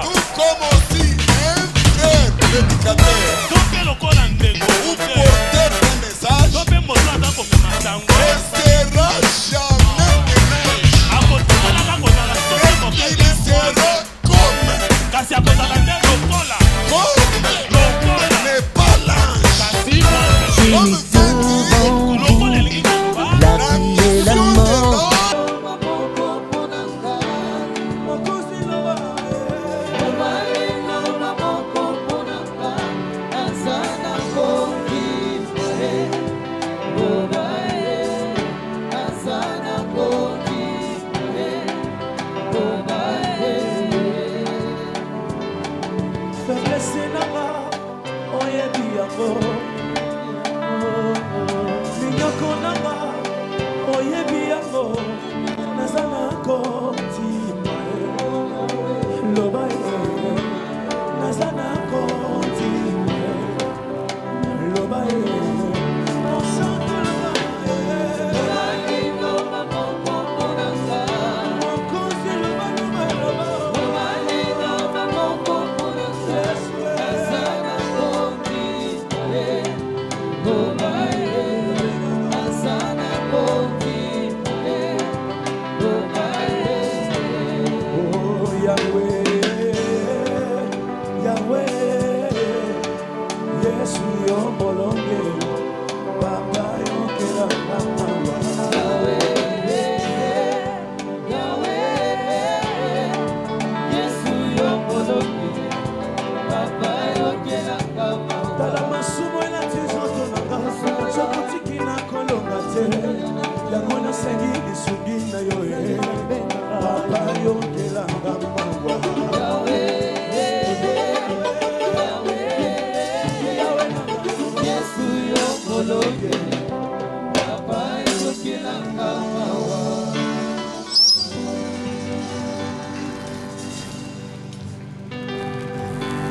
Tout comme aussi un frère prédicateur ou porteur d'un message ne sera jamais ménage. Il sera comme mais pas l'ange. Comme c'est dit, la mission de l'homme.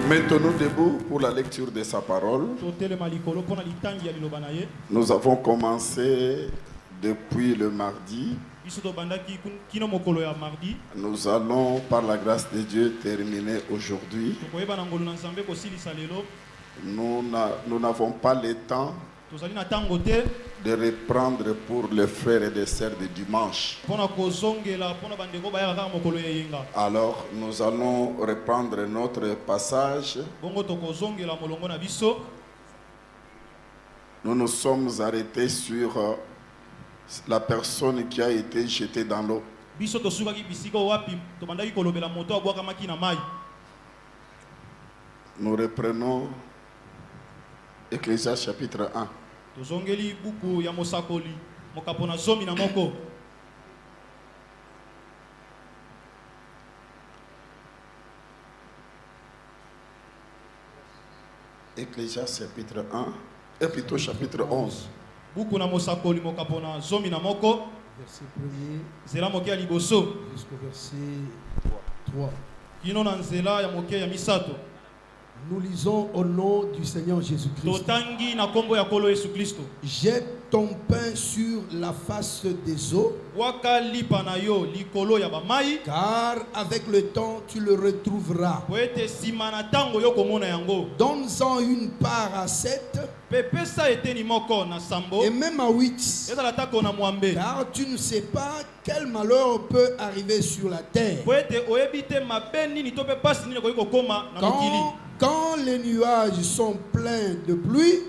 Mettons-nous debout pour la lecture de sa parole. Nous avons commencé depuis le mardi. Nous allons, par la grâce de Dieu, terminer aujourd'hui. Nous n'avons pas le temps de reprendre pour les frères et les sœurs de dimanche. Alors nous allons reprendre notre passage. Nous nous sommes arrêtés sur la personne qui a été jetée dans l'eau. Nous reprenons Ecclésiaste chapitre 1. Ecclésiaste chapitre 1, et plutôt chapitre 11. Verset 1er jusqu'au verset 3. Nous lisons au nom du Seigneur Jésus-Christ. Jette ton pain sur la face des eaux, car avec le temps tu le retrouveras. Donne-en une part à 7 et même à 8, car tu ne sais pas quel malheur peut arriver sur la terre. Quand les nuages sont pleins de pluie,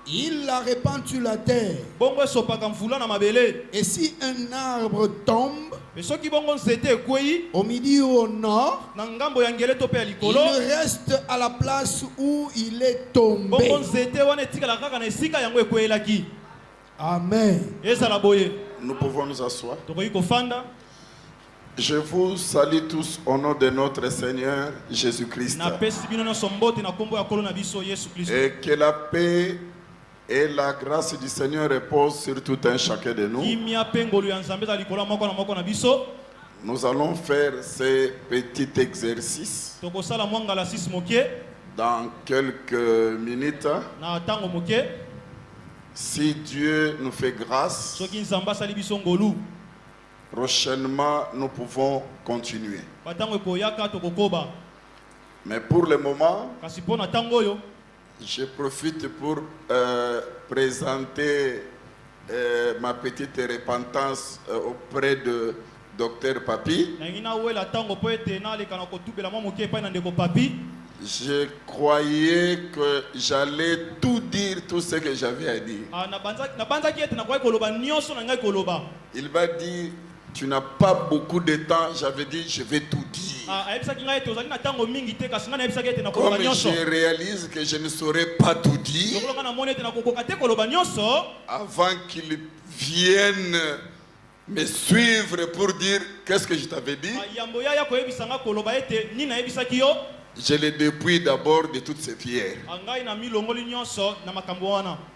il la répand sur la terre. Et si un arbre tombe au midi ou au nord, il reste à la place où il est tombé. Amen. Nous pouvons nous asseoir. Je vous salue tous au nom de notre Seigneur Jésus-Christ. Et que la paix et la grâce du Seigneur reposent sur tout un chacun de nous. Nous allons faire ces petits exercices dans quelques minutes. Si Dieu nous fait grâce, Prochainement, nous pouvons continuer. Mais pour le moment, je profite pour présenter ma petite repentance auprès de Dr Papi. Je croyais que j'allais tout dire, tout ce que j'avais à dire. Il m'a dit, tu n'as pas beaucoup de temps. J'avais dit, je vais tout dire. Comme je réalise que je ne saurais pas tout dire, avant qu'il vienne me suivre pour dire qu'est-ce que je t'avais dit, je le dépouille d'abord de toutes ces pierres.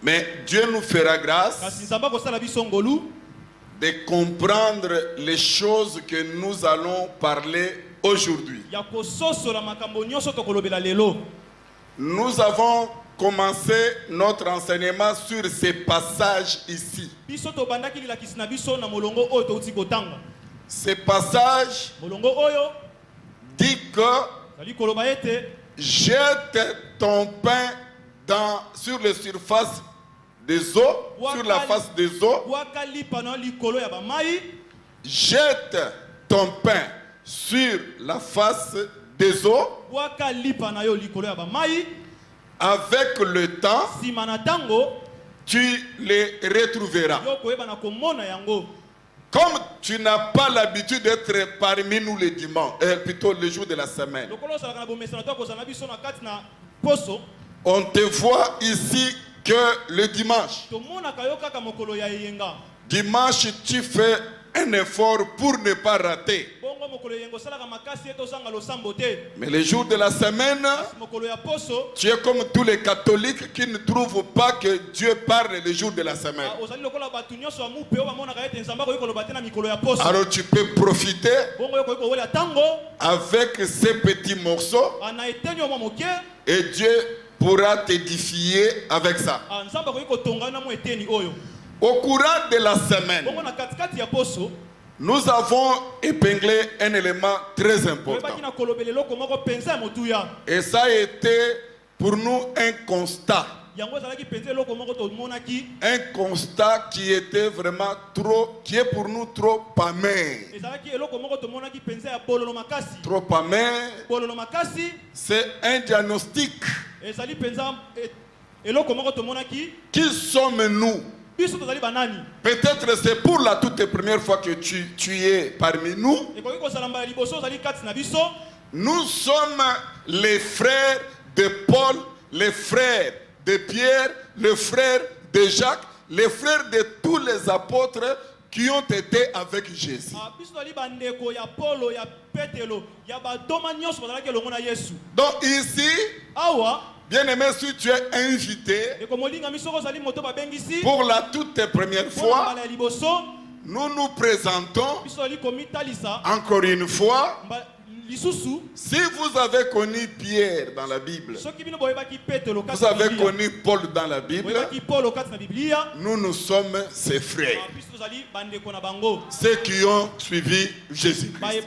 Mais Dieu nous fera grâce de comprendre les choses que nous allons parler aujourd'hui. Nous avons commencé notre enseignement sur ces passages ici. Ces passages dit que jette ton pain sur la surface des eaux, sur la face des eaux. Jette ton pain sur la face des eaux. Avec le temps, tu les retrouveras. Comme tu n'as pas l'habitude d'être parmi nous les dimanches, plutôt le jour de la semaine, on te voit ici que le dimanche. Dimanche, tu fais un effort pour ne pas rater. Mais les jours de la semaine, tu es comme tous les catholiques qui ne trouvent pas que Dieu parle les jours de la semaine. Alors tu peux profiter avec ces petits morceaux et Dieu pourra t'édifier avec ça. Au courant de la semaine, nous avons épinglé un élément très important. Et ça a été pour nous un constat. Un constat qui était vraiment qui est pour nous trop amer. Trop amer. C'est un diagnostic. Qui sommes-nous? Peut-être c'est pour la toute première fois que tu es parmi nous. Nous sommes les frères de Paul, les frères de Pierre, les frères de Jacques, les frères de tous les apôtres qui ont été avec Jésus. Donc ici, bien-aimé, si tu es invité pour la toute première fois, nous nous présentons encore une fois. Si vous avez connu Pierre dans la Bible, vous avez connu Paul dans la Bible, nous sommes ses frères, ceux qui ont suivi Jésus-Christ.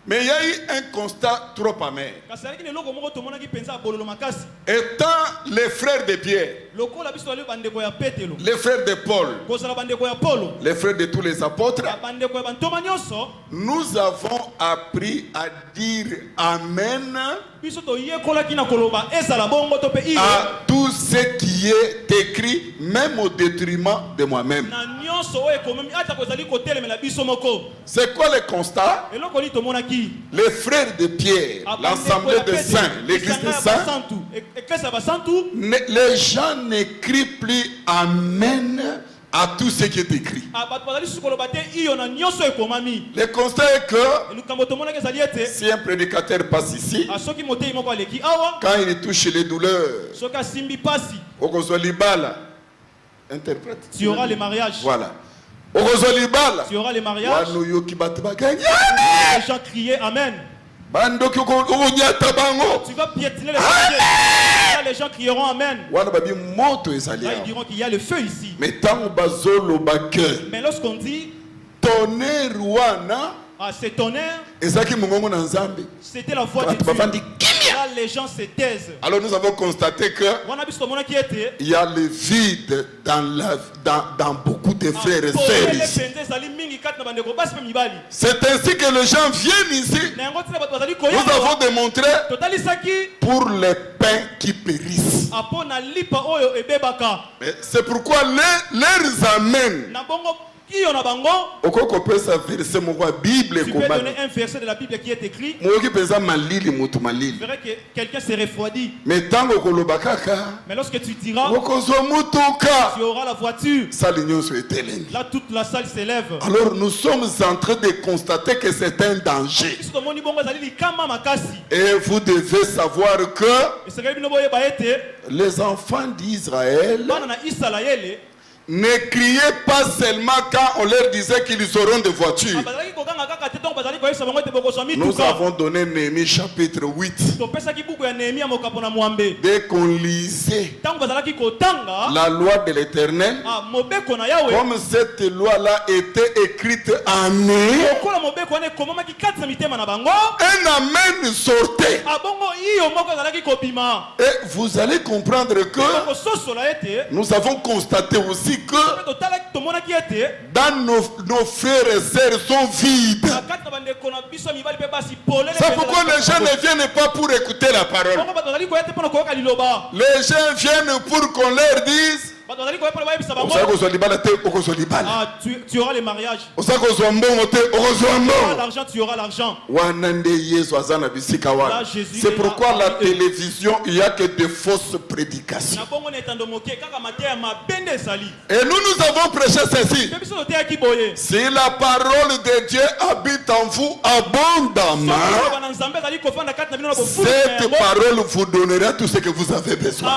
Mais il y a eu un constat trop amer. Étant les frères de Pierre, les frères de Paul, les frères de tous les apôtres, nous avons appris à dire Amen à tout ce qui est écrit, même au détriment de moi-même. C'est quoi le constat? Les frères de Pierre, l'assemblée des saints, l'église des saints, les gens n'écrivent plus Amen à tout ce qui est écrit. Le constat est que si un prédicateur passe ici, quand il touche les douleurs, interprète. Tu auras les mariages. Voilà. Tu auras les mariages. Les gens criaient Amen. Tu vas piétiner les mariages. Les gens crieront Amen. Ils diront qu'il y a le feu ici. Mais lorsqu'on dit tonnerre wana. Ah, ce tonnerre, c'était la voix de Dieu. Là, les gens se taisent. Alors nous avons constaté que il y a le vide dans beaucoup de frères et sœurs ici. C'est ainsi que les gens viennent ici. Nous avons démontré pour les pains qui périssent. C'est pourquoi les amènent. Tu peux donner un verset de la Bible qui est écrit. Tu verrais que quelqu'un s'est refroidi. Mais lorsque tu diras, tu auras la voiture. Là, toute la salle s'élève. Alors nous sommes en train de constater que c'est un danger. Et vous devez savoir que les enfants d'Israël ne criez pas seulement quand on leur disait qu'ils auront des voitures. Nous avons donné Néhémie chapitre 8. Dès qu'on lisait la loi de l'Éternel, comme cette loi-là était écrite en eux, un amen sortait. Et vous allez comprendre que nous avons constaté aussi que dans nos frères et sœurs sont vides. C'est pourquoi les gens ne viennent pas pour écouter la parole. Les gens viennent pour qu'on leur dise tu auras les mariages. L'argent, tu auras l'argent. C'est pourquoi la télévision, il n'y a que de fausses prédications. Et nous avons prêché ceci. Si la parole de Dieu habite en vous abondamment, cette parole vous donnera tout ce que vous avez besoin.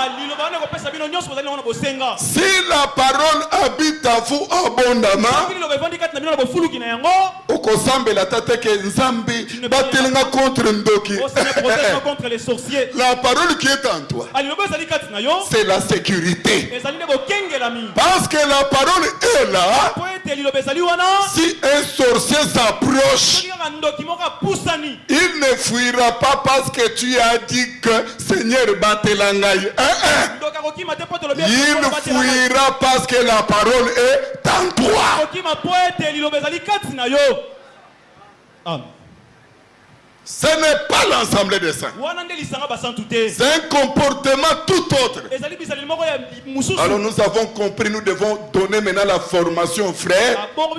Si la parole habite en vous abondamment, contre les sorciers. La parole qui est en toi, c'est la sécurité. Parce que la parole est là. Si un sorcier s'approche, il ne fuira pas parce que tu as dit que Seigneur Batelangaï. Il fuira parce que la parole est en toi. Ce n'est pas l'ensemble des saints. C'est un comportement tout autre. Alors nous avons compris, nous devons donner maintenant la formation, frère, pour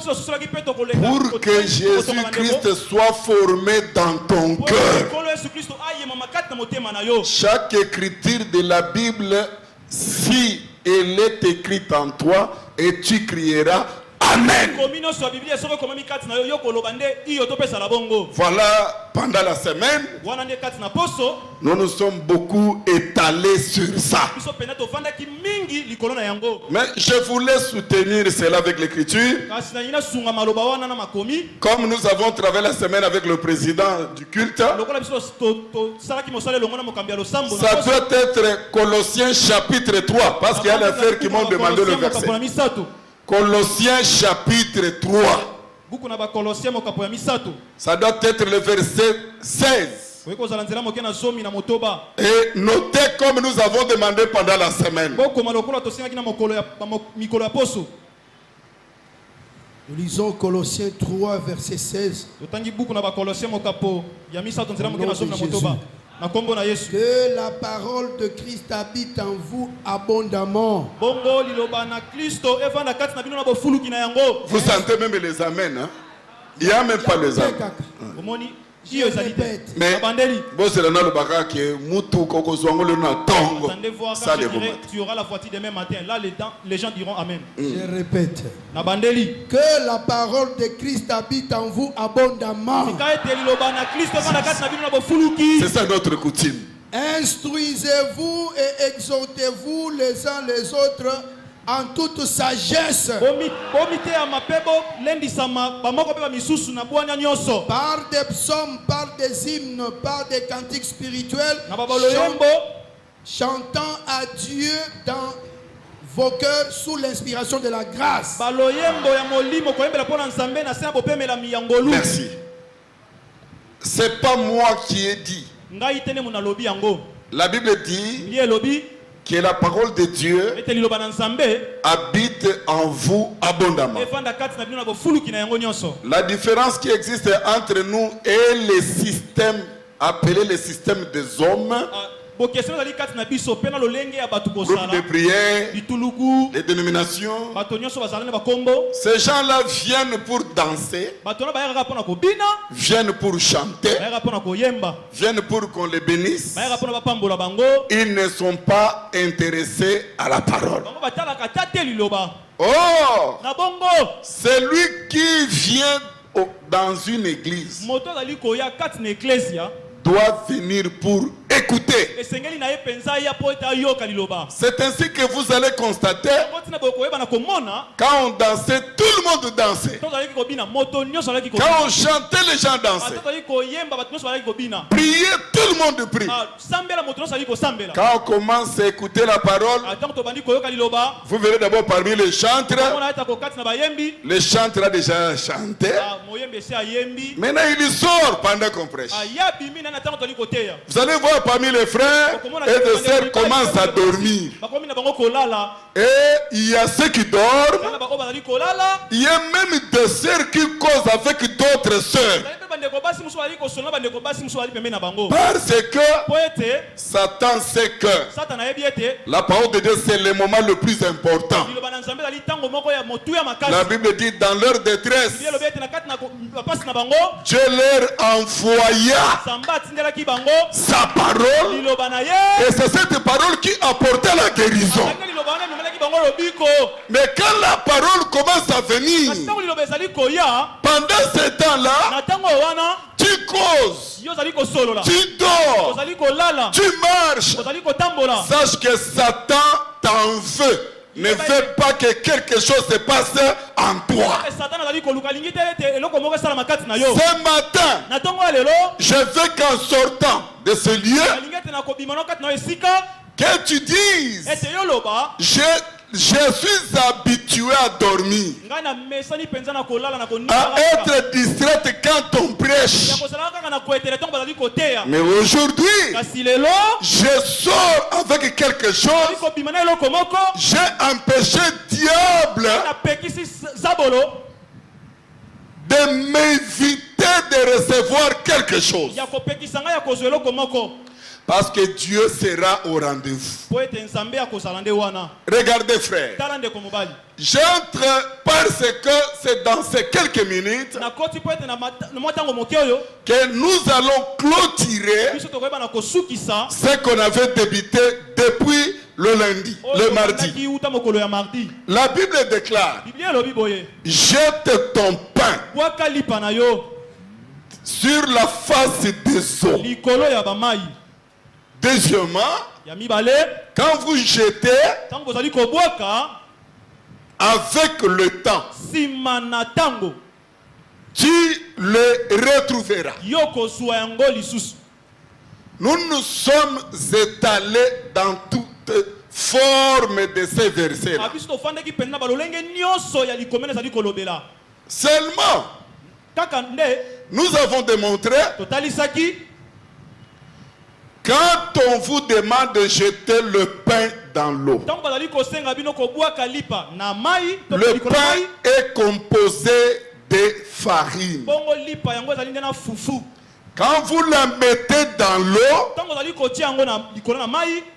que Jésus-Christ soit formé dans ton cœur. Chaque écriture de la Bible, si elle est écrite en toi, et tu crieras Amen. Voilà, pendant la semaine, nous nous sommes beaucoup étalés sur ça. Mais je voulais soutenir cela avec l'écriture. Comme nous avons travaillé la semaine avec le président du culte, ça doit être Colossiens chapitre 3, parce qu'il y a des frères qui m'ont demandé le verset. Colossiens chapitre 3. Ça doit être le verset 16. Et notez comme nous avons demandé pendant la semaine. Nous lisons Colossiens 3 verset 16. Que la parole de Christ habite en vous abondamment. Vous sentez même les amens, hein? Il n'y a même pas les amens. Mais tu auras la voiture demain matin. Là, les gens diront Amen. Je répète. Que la parole de Christ habite en vous abondamment. C'est ça notre coutume. Instruisez-vous et exhortez-vous les uns les autres en toute sagesse, par des psaumes, par des hymnes, par des cantiques spirituels, chantant à Dieu dans vos cœurs sous l'inspiration de la grâce. Merci. C'est pas moi qui ai dit. La Bible dit que la parole de Dieu habite en vous abondamment. La différence qui existe entre nous et les systèmes appelés les systèmes des hommes, groupe de prière, les dénominations, ces gens-là viennent pour danser, viennent pour chanter, viennent pour qu'on les bénisse. Ils ne sont pas intéressés à la parole. Oh, celui qui vient dans une église doit venir pour écouter. C'est ainsi que vous allez constater, quand on dansait, tout le monde dansait. Quand on chantait, les gens dansaient. Prier, tout le monde prie. Quand on commence à écouter la parole, vous verrez d'abord parmi les chantres, les chantres ont déjà chanté. Maintenant il sort pendant qu'on prêche. Vous allez voir parmi les frères et les sœurs commencent à dormir. Et il y a ceux qui dorment. Il y a même des sœurs qui causent avec d'autres sœurs. Parce que Satan sait que la parole de Dieu c'est le moment le plus important. La Bible dit dans leur détresse, Dieu leur envoya sa parole, et c'est cette parole qui apportait la guérison. Mais quand la parole commence à venir, pendant ce temps-là, tu causes, tu dors, tu marches. Sache que Satan t'en veut. Ne veut pas que quelque chose se passe en toi. Ce matin, je veux qu'en sortant de ce lieu, que tu dises, je suis habitué à dormir, à être distraite quand on prêche. Mais aujourd'hui, je sors avec quelque chose. J'ai empêché le diable de m'éviter de recevoir quelque chose. Parce que Dieu sera au rendez-vous. Regardez frère, j'entre parce que c'est dans ces quelques minutes que nous allons clôturer ce qu'on avait débuté depuis le lundi, le mardi. La Bible déclare, jette ton pain sur la face des eaux. Deuxièmement, quand vous jetez, avec le temps, tu le retrouveras. Nous nous sommes étalés dans toutes formes de ces versets-là. Seulement, nous avons démontré, quand on vous demande de jeter le pain dans l'eau, le pain est composé de farine. Quand vous la mettez dans l'eau,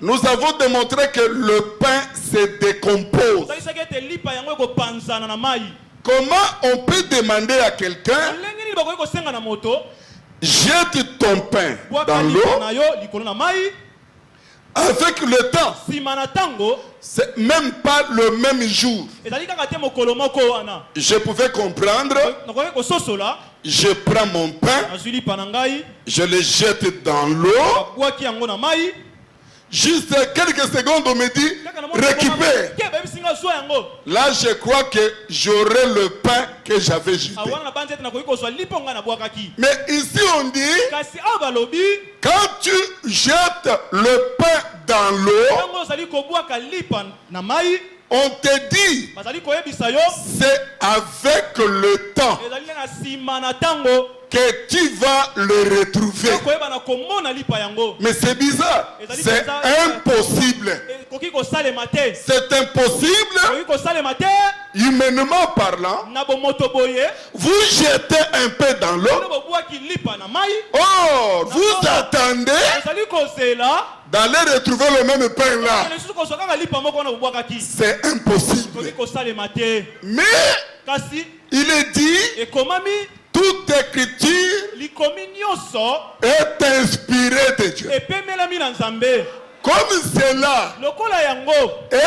nous avons démontré que le pain se décompose. Comment on peut demander à quelqu'un, jette ton pain dans l'eau, avec le temps, c'est même pas le même jour. Je pouvais comprendre, je prends mon pain, je le jette dans l'eau, juste quelques secondes on me dit récupère. Là je crois que j'aurai le pain que j'avais jeté. Mais ici on dit, quand tu jettes le pain dans l'eau, On te dit, c'est avec le temps que tu vas le retrouver. Mais c'est bizarre. C'est impossible. C'est impossible. Humainement parlant, vous jetez un peu dans l'eau. Oh, vous attendez d'aller retrouver le même pain là. C'est impossible. Mais il est dit, toute écriture est inspirée de Dieu. Comme cela est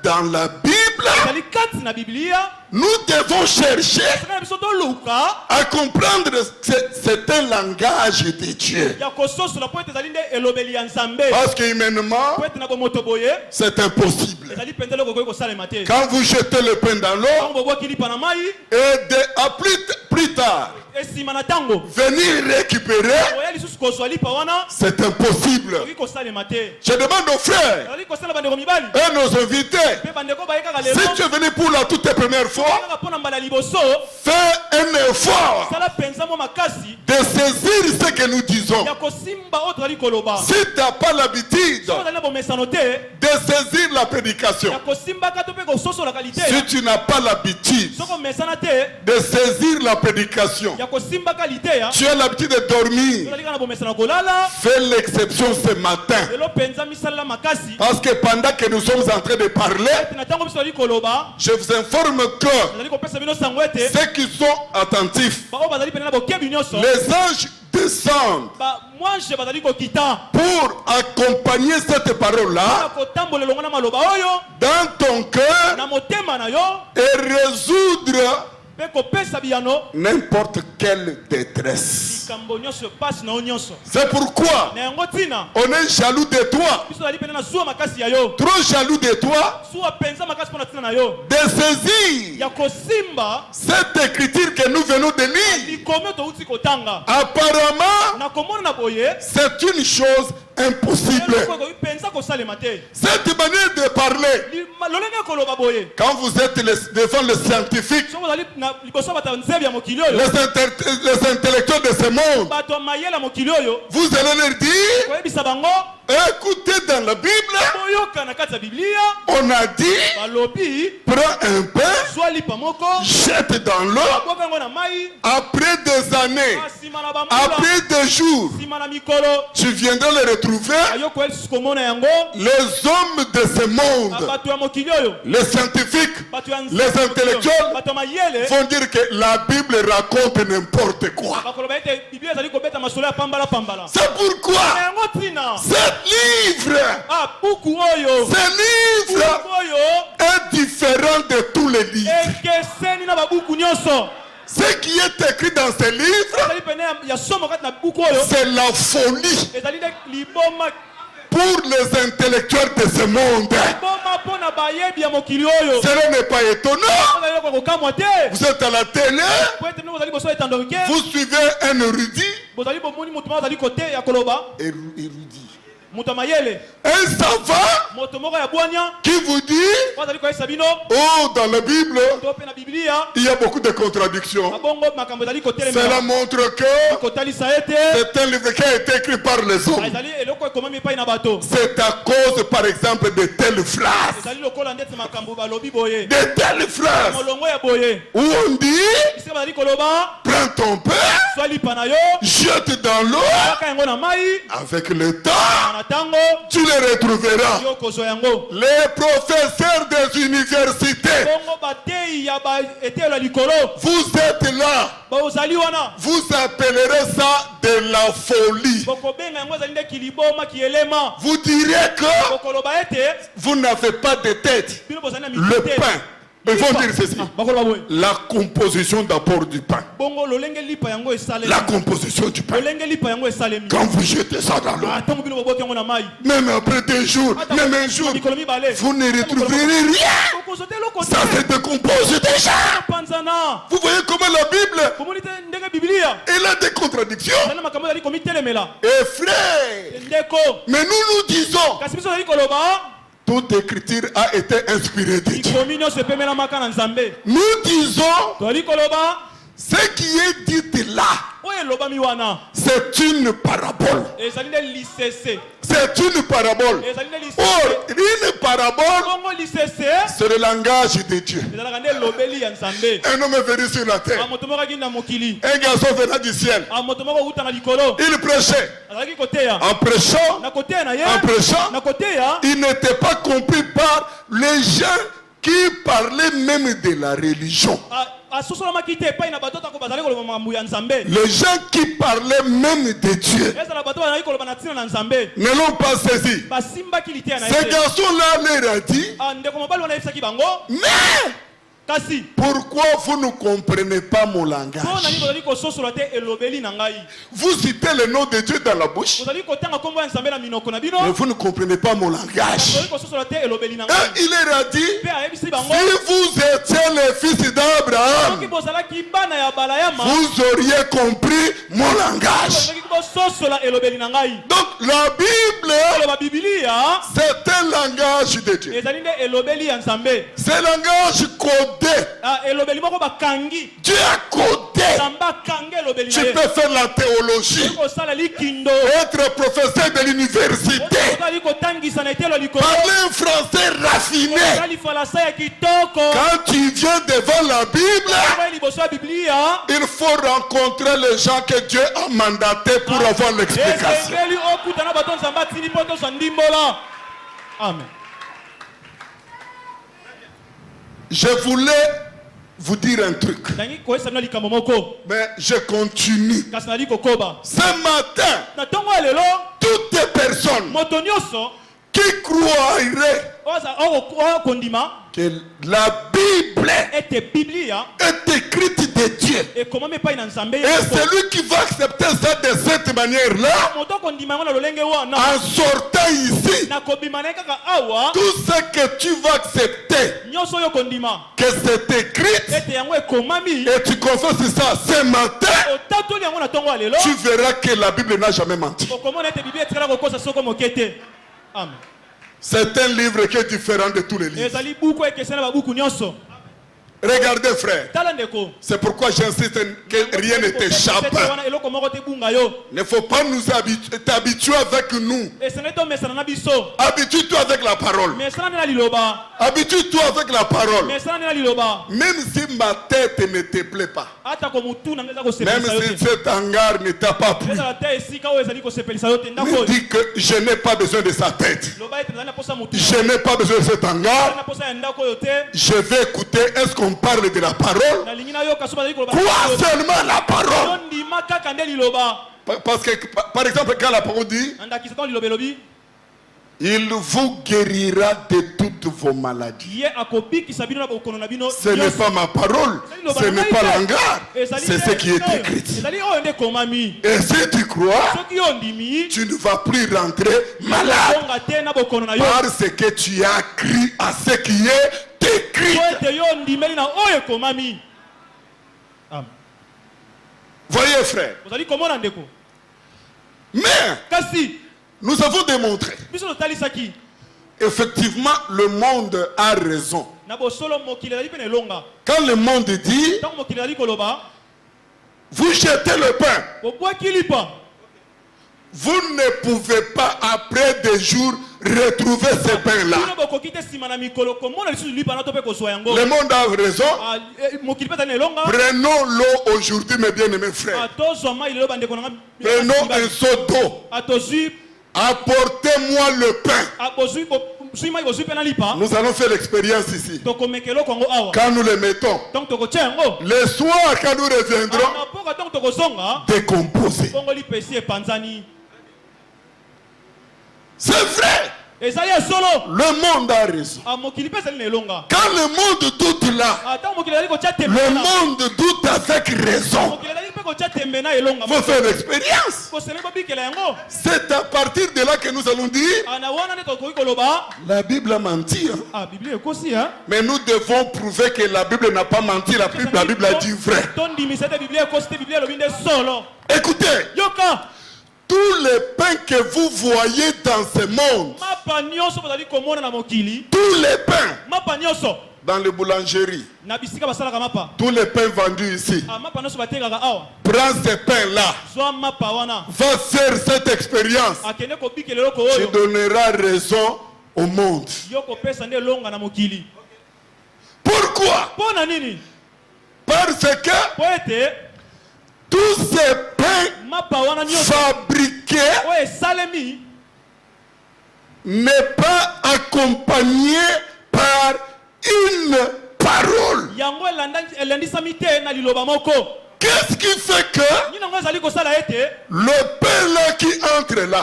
dans la Bible, nous devons chercher à comprendre que c'est un langage de Dieu. Parce qu'humainement, c'est impossible. Quand vous jetez le pain dans l'eau, et plus tard, venir récupérer, c'est impossible. Je demande aux frères et nos invités, si tu es venu pour la toute première fois, fais un effort de saisir ce que nous disons. Si tu n'as pas l'habitude de saisir la prédication, si tu n'as pas l'habitude de saisir la prédication, tu as l'habitude de dormir, fais l'exception ce matin. Parce que pendant que nous sommes en train de parler, je vous informe que ceux qui sont attentifs, les anges descendent pour accompagner cette parole-là dans ton cœur et résoudre n'importe quelle détresse. C'est pourquoi on est jaloux de toi, trop jaloux de toi, de saisir cette écriture que nous venons de lire. Apparemment, c'est une chose impossible. Cette manière de parler, quand vous êtes devant les scientifiques, les intellectuels de ce monde, vous allez leur dire, écoutez, dans la Bible, on a dit, prends un pain, jette dans l'eau, après des années, après des jours, tu viendras le retrouver. Les hommes de ce monde, les scientifiques, les intellectuels vont dire que la Bible raconte n'importe quoi. C'est pourquoi ce livre est différent de tous les livres. Ce qui est écrit dans ce livre, c'est la folie pour les intellectuels de ce monde. Cela n'est pas étonnant. Vous êtes à la télé, vous suivez un érudit, un savant qui vous dit, oh, dans la Bible il y a beaucoup de contradictions. Cela montre que c'est un livre qui a été écrit par les hommes. C'est à cause, par exemple, de telles phrases, de telles phrases où on dit, prends ton pain, jette dans l'eau, avec le temps tu les retrouveras. Les professeurs des universités, vous êtes là, vous appellerez ça de la folie. Vous direz que vous n'avez pas de tête. Le pain, ils vont dire ceci, la composition d'abord du pain, la composition du pain, quand vous jetez ça dans l'eau, même après 2 jours, même un jour, vous ne retrouverez rien. Ça se décompose déjà. Vous voyez comment la Bible, elle a des contradictions. Et frère, mais nous disons toute écriture a été inspirée de Dieu. Nous disons ce qui est dit là, c'est une parabole. C'est une parabole. Or, une parabole, c'est le langage de Dieu. Un homme est venu sur la terre. Un garçon venant du ciel. Il prêchait. En prêchant, il n'était pas compris par les gens qui parlaient même de la religion. Les gens qui parlaient même de Dieu ne l'ont pas saisi. Ce garçon-là leur a dit, mais pourquoi vous ne comprenez pas mon langage? Vous citez le nom de Dieu dans la bouche, mais vous ne comprenez pas mon langage. Et il leur a dit, si vous étiez les fils d'Abraham, vous auriez compris mon langage. Donc la Bible, c'est un langage de Dieu. C'est un langage codé. Dieu a codé. Tu peux faire la théologie, être professeur de l'université, parler un français raffiné. Quand tu viens devant la Bible, il faut rencontrer les gens que Dieu a mandatés pour avoir l'explication. Amen. Je voulais vous dire un truc, mais je continue. Ce matin, toutes les personnes qui croiraient que la Bible est écrite de Dieu, et celui qui va accepter ça de cette manière-là, en sortant ici, tout ce que tu vas accepter, que c'est écrit, et tu confesses ça ce matin, tu verras que la Bible n'a jamais menti. C'est un livre qui est différent de tous les livres. Regardez, frère, c'est pourquoi j'insiste que rien ne t'échappe. Il ne faut pas nous t'habituer avec nous. Habitue-toi avec la parole. Habitue-toi avec la parole. Même si ma tête ne te plaît pas, même si cet hangar ne t'a pas plu, me dis que je n'ai pas besoin de sa tête. Je n'ai pas besoin de cet hangar. Je vais écouter. Est-ce qu'on parle de la parole? Quoi seulement la parole? Parce que, par exemple, quand la parole dit, il vous guérira de toutes vos maladies. Ce n'est pas ma parole, ce n'est pas l'hangar, c'est ce qui est écrit. Et si tu crois, tu ne vas plus rentrer malade parce que tu as cru à ce qui est écrit. Voyez, frère, mais nous avons démontré, effectivement, le monde a raison. Quand le monde dit, vous jetez le pain, vous ne pouvez pas, après des jours, retrouver ce pain-là. Le monde a raison. Prenons l'eau aujourd'hui, mes bien-aimés frères. Prenons un seau d'eau. Apportez-moi le pain. Nous allons faire l'expérience ici. Quand nous le mettons, le soir, quand nous reviendrons, décomposer. C'est vrai. Le monde a raison. Quand le monde doute là, le monde doute avec raison. Il faut faire l'expérience. C'est à partir de là que nous allons dire, la Bible a menti. Mais nous devons prouver que la Bible n'a pas menti. La Bible a dit vrai. Écoutez, tous les pains que vous voyez dans ce monde, tous les pains dans les boulangeries, tous les pains vendus ici, prends ces pains-là, va faire cette expérience, tu donneras raison au monde. Pourquoi? Parce que tous ces pains fabriqués n'est pas accompagné par une parole. Qu'est-ce qui fait que le pain là qui entre là,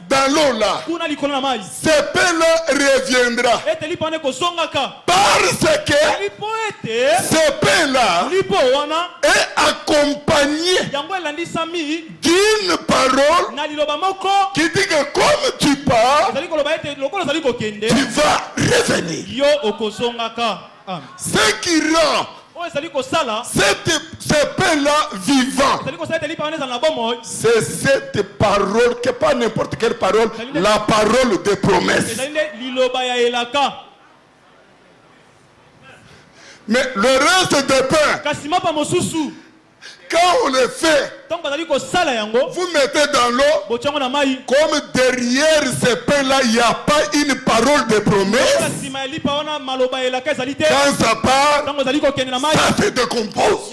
dans l'eau là, ce pain là reviendra. Parce que ce pain là est accompagné d'une parole qui dit que comme tu pars, tu vas revenir. Ce qui rend ce pain-là vivant, c'est cette parole, que pas n'importe quelle parole, la parole de promesse. Mais le reste des pains, quand on le fait, vous mettez dans l'eau, comme derrière ces pains-là, il n'y a pas une parole de promesse. Quand ça part, ça se décompose.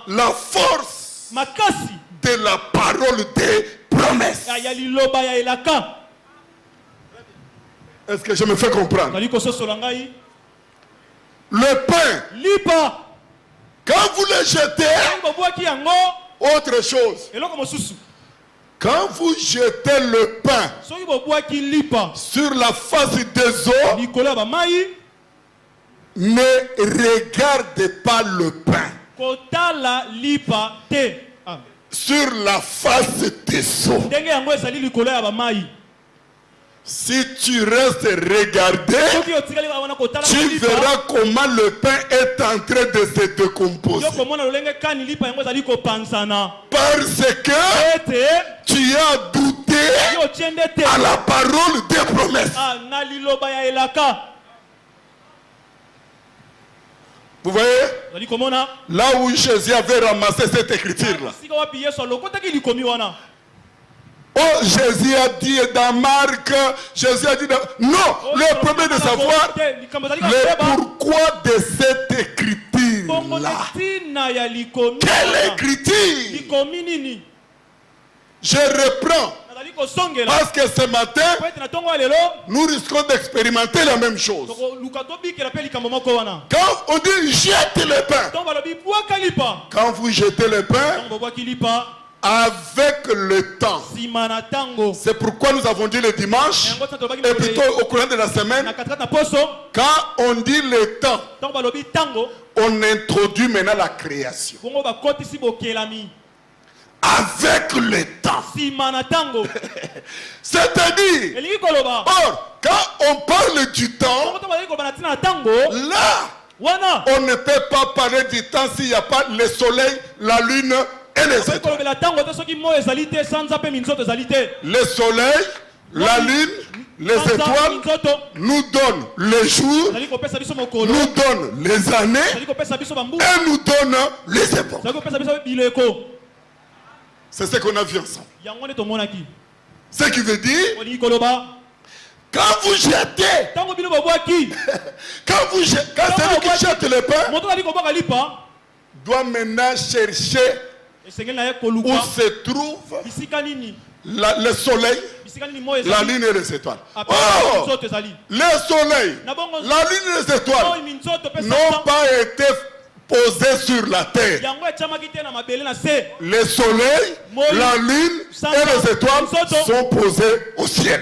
La force de la parole de promesse. Est-ce que je me fais comprendre? Le pain, quand vous le jetez, autre chose. Quand vous jetez le pain sur la face des eaux, ne regardez pas le pain sur la face des eaux. Si tu restes regarder, tu verras comment le pain est en train de se décomposer. Parce que tu as douté à la parole des promesses. Vous voyez? Là où Jésus avait ramassé cette écriture-là. Oh, Jésus a dit dans Marc, Jésus a dit non, le problème de savoir le pourquoi de cette écriture-là. Quelle écriture? Je reprends. Parce que ce matin, nous risquons d'expérimenter la même chose. Quand on dit jette le pain, quand vous jetez le pain, avec le temps. C'est pourquoi nous avons dit le dimanche, et plutôt au courant de la semaine, quand on dit le temps, on introduit maintenant la création. Avec le temps. C'est-à-dire, or, quand on parle du temps, là, on ne peut pas parler du temps s'il n'y a pas le soleil, la lune, et les étoiles. Le soleil, la lune, les étoiles nous donnent les jours, nous donnent les années et nous donnent les époques. C'est ce qu'on a vu ensemble. Ce qui veut dire, quand vous jetez, quand celui qui jette le pain doit maintenant chercher où se trouve le soleil, la lune et les étoiles. Oh, le soleil, la lune et les étoiles n'ont pas été posés sur la terre. Le soleil, la lune et les étoiles sont posés au ciel.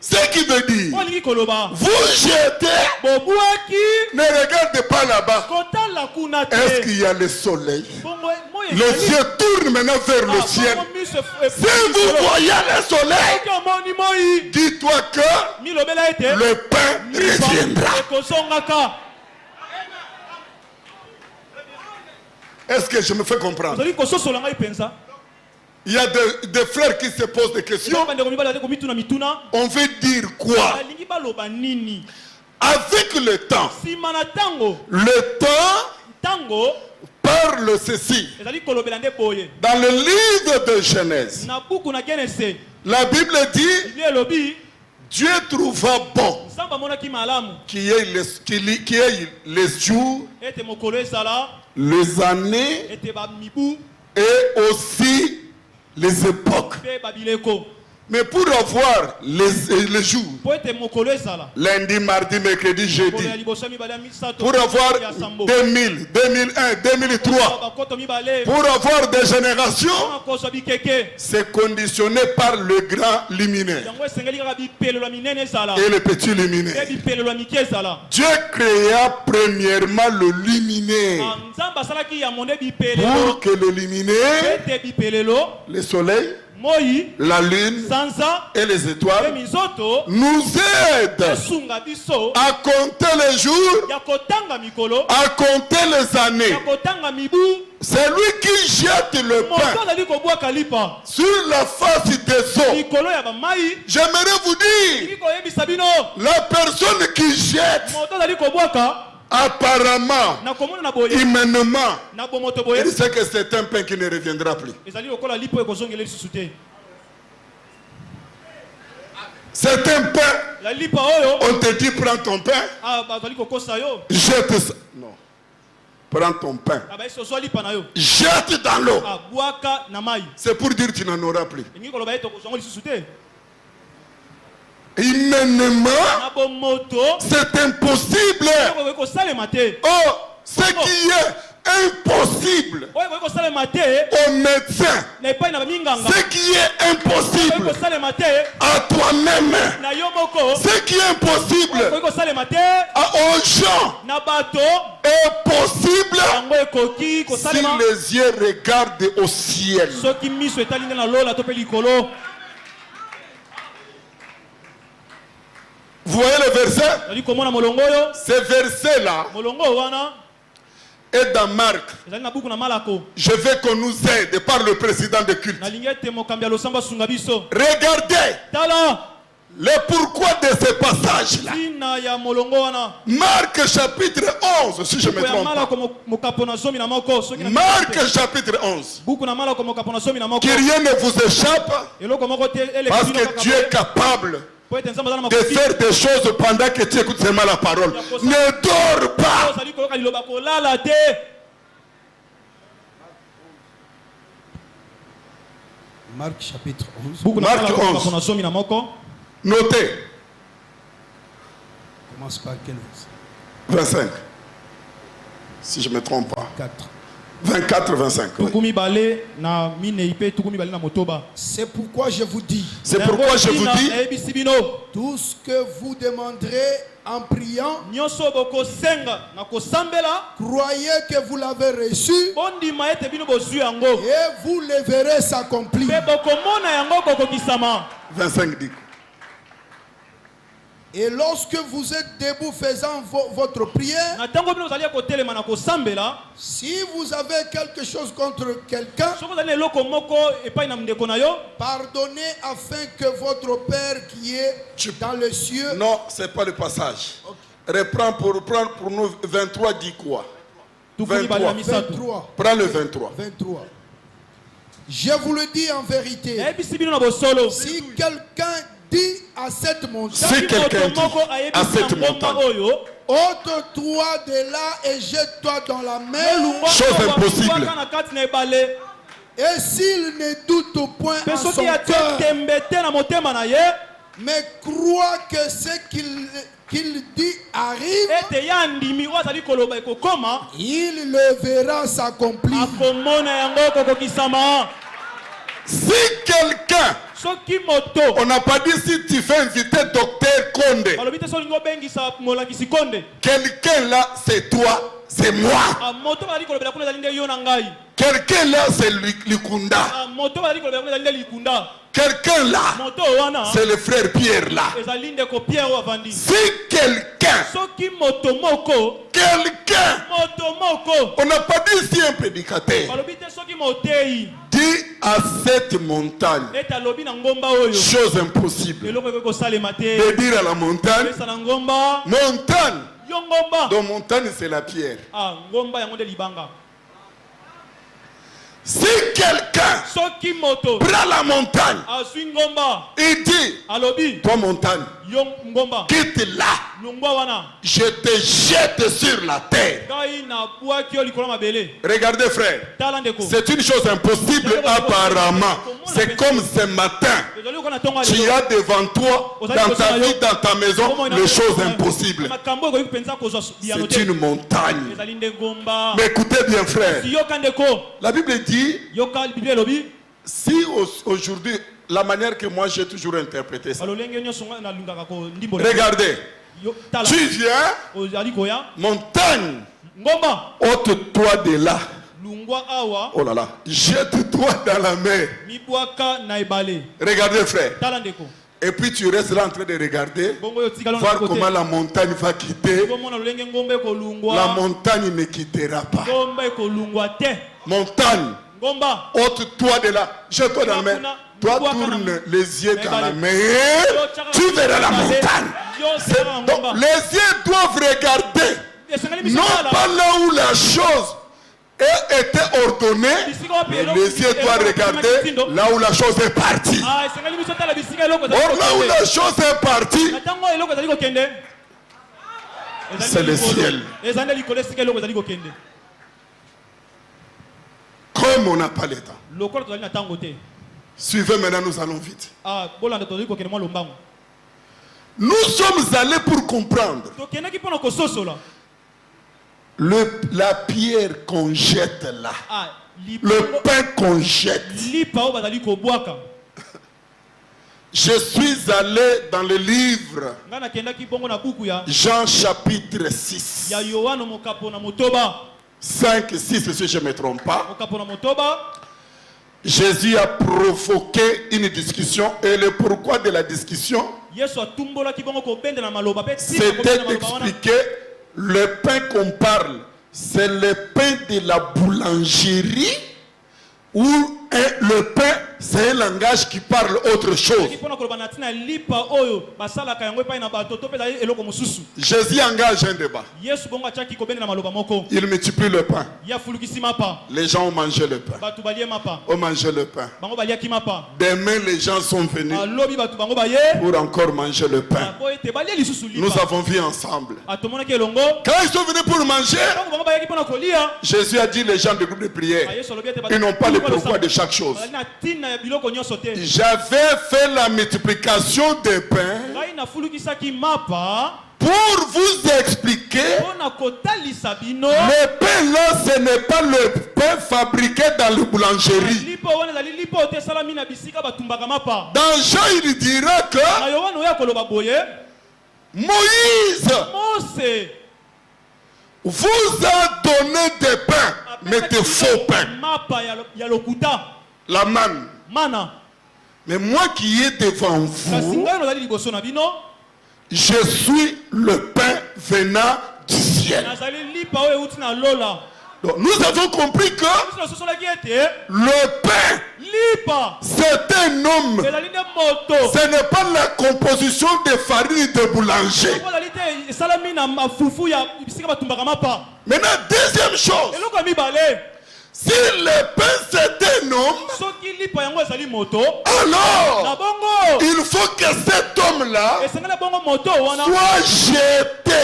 Ce qui veut dire, vous jetez, ne regardez pas là-bas. Est-ce qu'il y a le soleil? Les yeux tournent maintenant vers le ciel. Si vous voyez le soleil, dis-toi que le pain reviendra. Est-ce que je me fais comprendre? Il y a des frères qui se posent des questions. On veut dire quoi? Avec le temps parle ceci. Dans le livre de Genèse, la Bible dit Dieu trouva bon qu'il y ait les jours, les années et aussi les époques. Mais pour avoir les jours, lundi, mardi, mercredi, jeudi, pour avoir 2000, 2001, 2003, pour avoir des générations, c'est conditionné par le grand luminaire et le petit luminaire. Dieu créa premièrement le luminaire pour que le luminaire, le soleil, la lune et les étoiles nous aident à compter les jours, à compter les années. C'est lui qui jette le pain sur la face des eaux. J'aimerais vous dire, la personne qui jette, apparemment, humainement, il sait que c'est un pain qui ne reviendra plus. C'est un pain. On te dit prends ton pain. Jette ça. Non. Prends ton pain. Jette dans l'eau. C'est pour dire que tu n'en auras plus. Humainement, c'est impossible. Oh, ce qui est impossible au médecin, ce qui est impossible à toi-même, ce qui est impossible aux gens est possible si les yeux regardent au ciel. Vous voyez le verset? Ce verset-là est dans Marc. Je veux qu'on nous aide par le président de culte. Regardez le pourquoi de ces passages-là. Marc chapitre 11, si je ne me trompe pas. Marc chapitre 11. Que rien ne vous échappe, parce que Dieu est capable de faire des choses pendant que tu écoutes seulement la parole. Ne dors pas. Marc chapitre 11. Marc 11. Notez. Commence par quel verset? 25. Si je ne me trompe pas. 4. 24, 25. Oui. C'est pourquoi je vous dis. C'est pourquoi je vous dis. Tout ce que vous demanderez en priant, croyez que vous l'avez reçu et vous le verrez s'accomplir. 25 dit. Et lorsque vous êtes debout faisant votre prière, si vous avez quelque chose contre quelqu'un, pardonnez afin que votre Père qui est dans les cieux... Non, ce n'est pas le passage. Okay. Reprends pour nous 23 dit quoi? 23. Prends le 23. 23. Je vous le dis en vérité. Si quelqu'un dit à cette montagne, si quelqu'un dit à cette montagne, ôte-toi de là et jette-toi dans la mer, chose impossible. Et s'il ne doute point en son cœur, mais croit que ce qu'il dit arrive, il le verra s'accomplir. Si quelqu'un, on n'a pas dit si tu fais inviter docteur Konde, quelqu'un là c'est toi, c'est moi. Quelqu'un là c'est Likunda. Quelqu'un là c'est le frère Pierre là. Si quelqu'un quelqu'un, on n'a pas dit si un prédicateur, dit à cette montagne, chose impossible, de dire à la montagne, montagne, donc montagne c'est la pierre. Si quelqu'un prend la montagne, il dit, toi montagne, quitte là, je te jette sur la terre. Regardez frère, c'est une chose impossible apparemment. C'est comme ce matin, tu as devant toi, dans ta vie, dans ta maison, les choses impossibles. C'est une montagne. Mais écoutez bien frère, la Bible dit, si aujourd'hui, la manière que moi j'ai toujours interprété ça, regardez, tu viens, montagne, ôte-toi de là, oh là là, jette-toi dans la mer. Regardez frère, et puis tu restes là en train de regarder, voir comment la montagne va quitter. La montagne ne quittera pas. Montagne, ôte-toi de là, jette-toi dans la mer. Toi tourne les yeux dans la mer, tu verras la montagne. Donc, les yeux doivent regarder, non pas là où la chose a été ordonnée, mais les yeux doivent regarder là où la chose est partie. Or là où la chose est partie, c'est le ciel. Comme on n'a pas le temps, suivez maintenant, nous allons vite. Nous sommes allés pour comprendre la pierre qu'on jette là, le pain qu'on jette. Je suis allé dans le livre Jean chapitre 6. 5, 6, si je ne me trompe pas. Jésus a provoqué une discussion et le pourquoi de la discussion, c'était d'expliquer le pain qu'on parle, c'est le pain de la boulangerie ou le pain, c'est un langage qui parle autre chose. Jésus engage un débat. Il multiplie le pain. Les gens ont mangé le pain. Ont mangé le pain. Demain, les gens sont venus pour encore manger le pain. Nous avons vu ensemble. Quand ils sont venus pour manger, Jésus a dit les gens du groupe de prière, ils n'ont pas le pourquoi de chaque chose. J'avais fait la multiplication des pains pour vous expliquer le pain là, ce n'est pas le pain fabriqué dans la boulangerie. Dans Jean, il dira que Moïse vous a donné des pains, mais des faux pains. La manne. Mais moi qui est devant vous, je suis le pain venant du ciel. Donc, nous avons compris que le pain, c'est un homme. Ce n'est pas la composition de farine de boulanger. Maintenant, deuxième chose. Si le pain c'est un homme, alors il faut que cet homme-là soit jeté.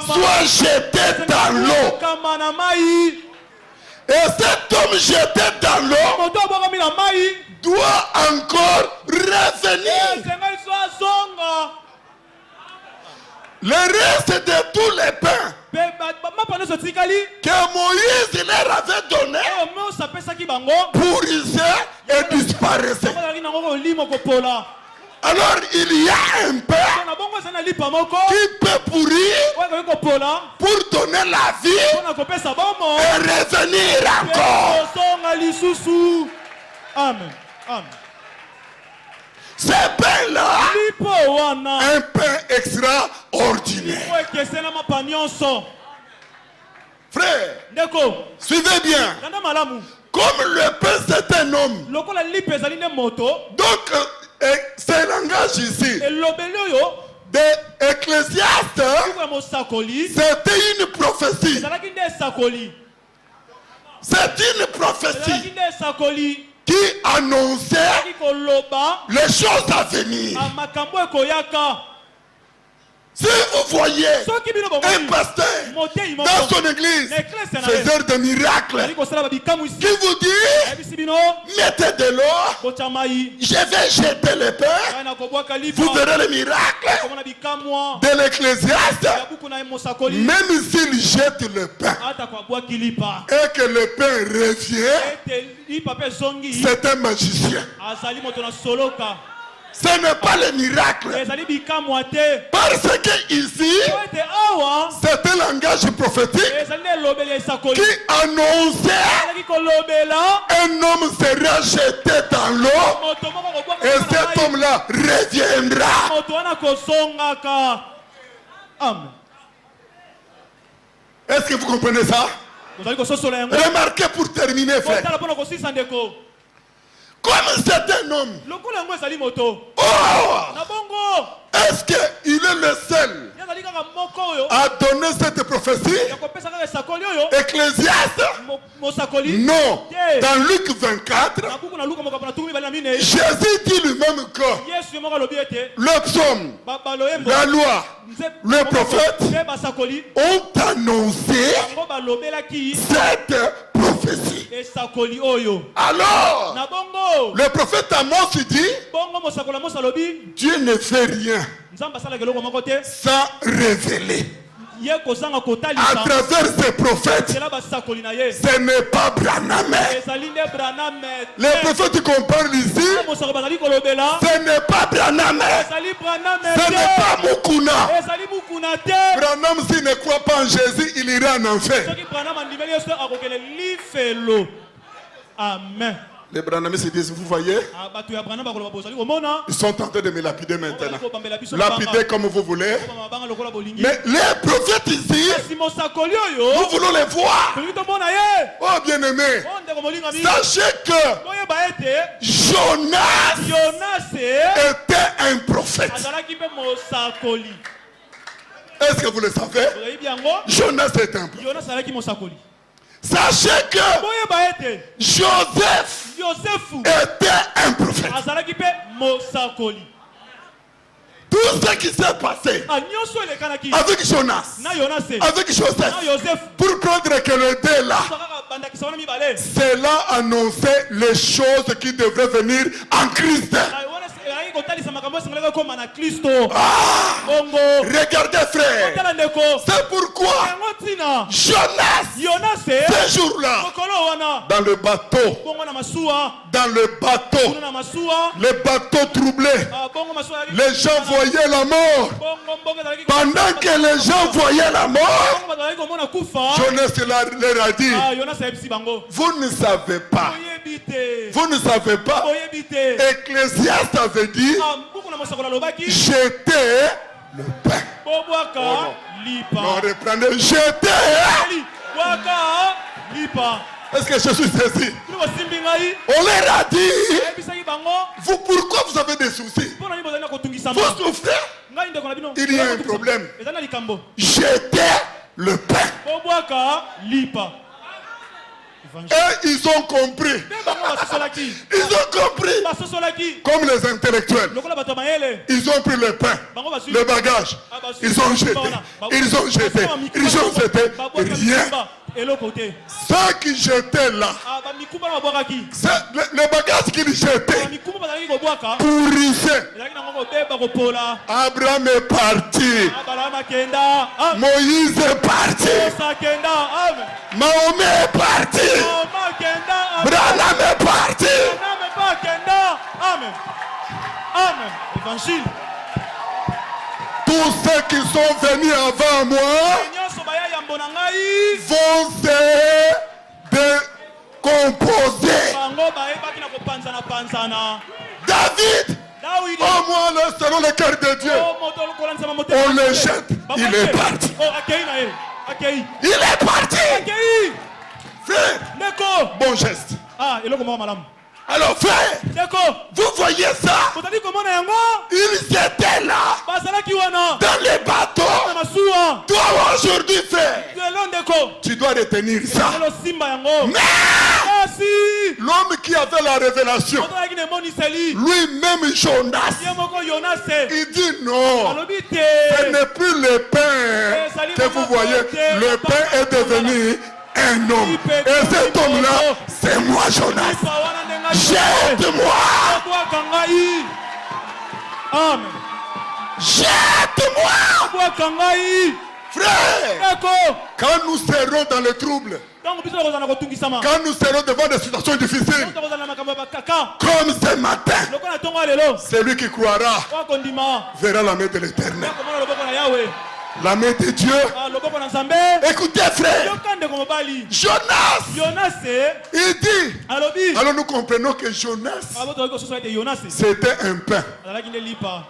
Soit jeté dans l'eau. Et cet homme jeté dans l'eau doit encore revenir. Le reste de tous les pains que Moïse leur avait donné pourrissaient et disparaissaient. Alors il y a un pain qui peut pourrir pour donner la vie et revenir encore. Amen. Amen. Ce pain-là, un pain extraordinaire. ordinaire. Frère, suivez bien. Comme le père c'est un homme. Donc, c'est un langage ici. De Ecclésiaste, c'était une prophétie. C'est une prophétie qui annonçait les choses à venir. Si vous voyez un pasteur dans son église faiseur de miracles qui vous dit mettez de l'eau, je vais jeter le pain, vous verrez le miracle de l'Ecclésiaste. Même s'il jette le pain et que le pain revient, c'est un magicien. Ce n'est pas le miracle. Parce que ici, c'est un langage prophétique qui annonçait un homme sera jeté dans l'eau et cet homme-là reviendra. Est-ce que vous comprenez ça? Remarquez pour terminer, frère. Comme c'est un homme, est-ce qu'il est le seul à donner cette prophétie? Ecclésiaste? Non. Dans Luc 24, Jésus dit lui-même que le psaume, la loi, le prophète ont annoncé cette prophétie. Alors, le prophète Amos dit, Dieu ne fait rien sans révéler. À travers ces prophètes, ce n'est pas Branham. Les prophètes qu'on parle ici, ce n'est pas Branham. Ce n'est pas Mukuna. Branham, s'il ne croit pas en Jésus, il ira en enfer. Amen. Les Branhamistes se disent, vous voyez, ils sont en train de me lapider maintenant. Lapider comme vous voulez. Mais les prophètes ici, nous voulons les voir. Oh bien-aimé, sachez que Jonas était un prophète. Est-ce que vous le savez? Jonas est un prophète. Sachez que Joseph était un prophète. Tout ce qui s'est passé avec Jonas, avec Joseph, pour prendre que le dé là, cela annonçait les choses qui devraient venir en Christ. Regardez frère, c'est pourquoi Jonas, ce jour-là, dans le bateau, le bateau troublé, les gens voyaient la mort. Pendant que les gens voyaient la mort, Jonas leur a dit, vous ne savez pas. Vous ne savez pas. Ecclésiaste avait dit, jetez le pain. Non, reprenez, jetez. Est-ce que Jésus est ici? On leur a dit, vous, pourquoi vous avez des soucis? Vous souffrez? Il y a un problème. Jetez le pain. Et ils ont compris. Ils ont compris. Comme les intellectuels. Ils ont pris le pain, le bagage. Ils ont jeté. Ils ont jeté. Ils ont jeté. Rien. Ceux qui jetaient là, le bagage qu'ils jetaient pourrissait. Abraham est parti. Moïse est parti. Mahomet est parti. Branham est parti. Amen. Amen. Évangile. Tous ceux qui sont venus avant moi vont se décomposer. David, oh moi, selon le cœur de Dieu, on le le jette. Il est parti. Il est parti. Frère, bon geste. Alors frère, vous voyez ça? Ils étaient là dans les bateaux. Toi aujourd'hui frère, tu dois retenir ça. Mais l'homme qui avait la révélation, lui-même Jonas, il dit non, ce n'est plus le pain que vous voyez, le pain est devenu un homme. Et cet homme-là, c'est moi Jonas. Jette-moi. Jette-moi. Frère, quand nous serons dans le trouble, quand nous serons devant des situations difficiles, comme ce matin, celui qui croira verra la main de l'Éternel. La main de Dieu. Écoutez frère, Jonas, il dit, alors nous comprenons que Jonas, c'était un pain.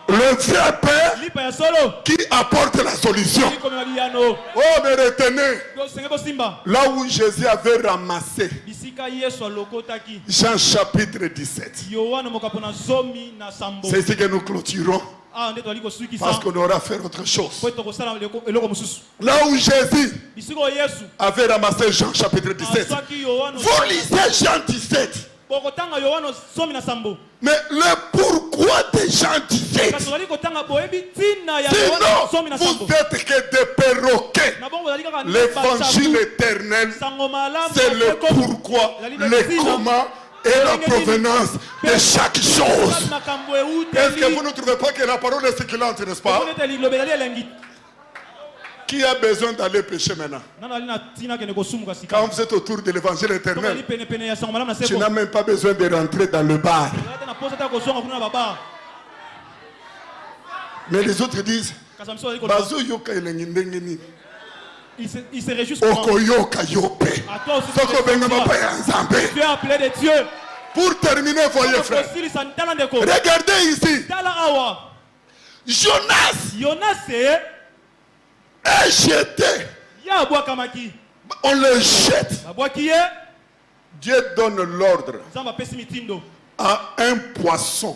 Le vrai pain qui apporte la solution. Oh mais retenez, là où Jésus avait ramassé, Jean chapitre 17. C'est ici que nous clôturons. Parce qu'on aura fait autre chose. Là où Jésus avait ramassé Jean chapitre 17. Vous lisez Jean 17. Mais le pourquoi de Jean 17? Sinon, vous êtes que des perroquets. L'évangile éternel, c'est le pourquoi, le comment et la provenance de chaque chose. Est-ce que vous ne trouvez pas que la parole est circulante, n'est-ce pas? Qui a besoin d'aller pécher maintenant? Quand vous êtes autour de l'évangile éternel, tu n'as même pas besoin de rentrer dans le bar. Mais les autres disent, il se réjouit. Tu es appelé de Dieu. Pour terminer, voyez frère, regardez ici. Jonas est jeté. On le jette. Dieu donne l'ordre à un poisson.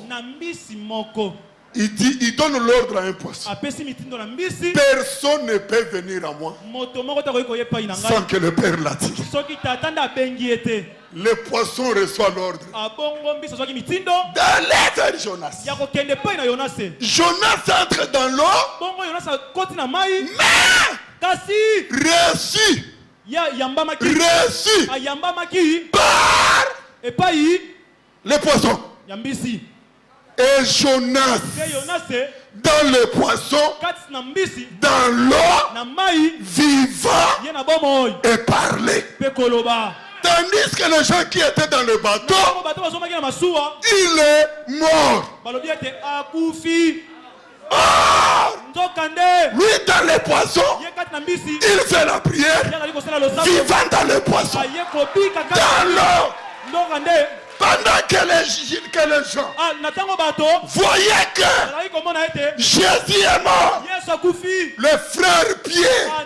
Il dit, il donne l'ordre à un poisson. Personne ne peut venir à moi sans que le Père l'a dit. Le poisson reçoit l'ordre d'aller vers Jonas. Jonas entre dans l'eau, mais reçu par le poisson. Et Jonas, dans le poisson, dans l'eau, vivant et parler. Tandis que les gens qui étaient dans le bateau, il est mort. Or, lui dans les poissons, il fait la prière, vivant dans le poisson, dans l'eau. Pendant que les gens voyaient que Jésus est mort, le frère Pierre,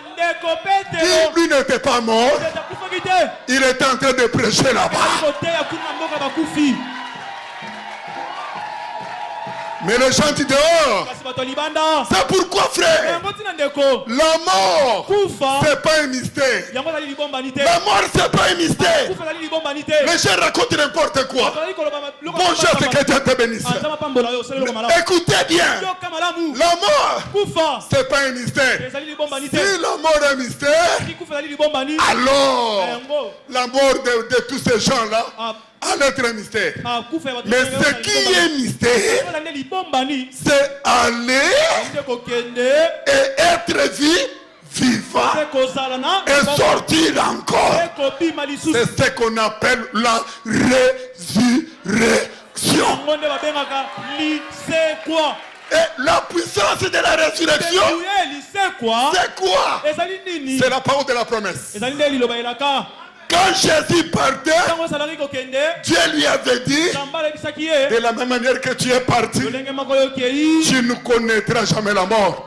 qui lui n'était pas mort, il était en train de prêcher là-bas. Mais les gens disent dehors. C'est pourquoi frère, la mort c'est pas un mystère. La mort c'est pas un mystère. Les gens racontent n'importe quoi. Bon geste, que Dieu te bénisse. Écoutez bien, la mort c'est pas un mystère. Si la mort est un mystère, alors la mort de tous ces gens là allait être un mystère. Mais ce qui est mystère, c'est aller et être vivant et sortir encore. C'est ce qu'on appelle la résurrection. Et la puissance de la résurrection, c'est quoi? C'est la parole de la promesse. Quand Jésus partait, Dieu lui avait dit, de la même manière que tu es parti, tu ne connaîtras jamais la mort.